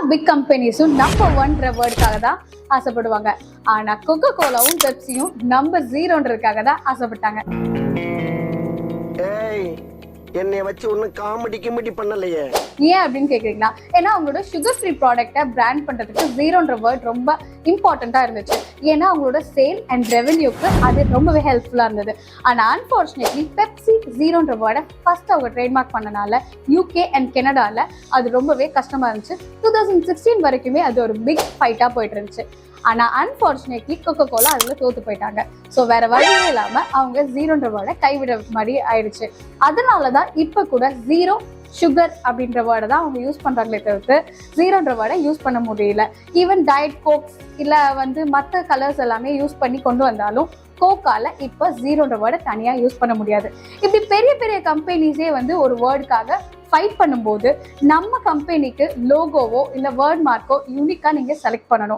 Big கம்பெனிஸும் number 1 வேர்டுக்காக தான் ஆசைப்படுவாங்க. ஆனா கொக்கோ கோலாவும் பெப்சியும் நம்பர் 0ன்றதுக்காக தான் ஆசைப்பட்டாங்க. என்னை வச்சு ஒன்னும் காமெடி பண்ணலையே. ஏன் அப்படின்னு கேக்குறீங்களா? ஏன்னா அவங்களோட சுகர் ஃப்ரீ ப்ராடக்ட்டை பிராண்ட் பண்றதுக்கு 0ன்ற வேர்ட் ரொம்ப இம்பார்ட்டண்டா இருந்துச்சு. ஏன்னா அவங்களோட சேல் அண்ட் ரெவென்யூக்கு அது ரொம்பவே ஹெல்ப்ஃபுல்லா இருந்தது. ஆனா அன்பார்ச்சுனேட்லி பெப்சி 0ன்ற வேர்டை ஃபர்ஸ்ட் அவங்க ட்ரேட்மார்க் பண்ணனால யூகே அண்ட் கனடால அது ரொம்பவே கஷ்டமா இருந்துச்சு. 2016 வரைக்குமே அது ஒரு பிக் ஃபைட்டா போயிட்டு இருந்துச்சு. ஆனா அன்பார்ச்சுனேட்லி கொக்கோ கோலா அதுல தோத்து போயிட்டாங்க. ஸோ வேற வழியே இல்லாம அவங்க 0ன்ற வேர்டை கைவிட மாதிரி ஆயிடுச்சு. அதனாலதான் இப்ப கூட 0 சுகர் அப்படின்ற வேர்டை தான் அவங்க யூஸ் பண்றாங்களே தவிர்த்து 0ன்ற வேர்டை யூஸ் பண்ண முடியல. ஈவன் டயட் கோக்ஸ் இல்ல மற்ற கலர்ஸ் எல்லாமே யூஸ் பண்ணி கொண்டு வந்தாலும் கோக்கால இப்ப 0ன்ற வேர்டை தனியா யூஸ் பண்ண முடியாது. இப்படி பெரிய பெரிய கம்பெனிஸே ஒரு வேர்டுக்காக ஃபைட் பண்ணும்போது நம்ம கம்பெனிக்கு லோகோவோ இல்ல வேர்ட் மார்க்கோ யூனிக்கா நீங்க செலக்ட் பண்ணணும்.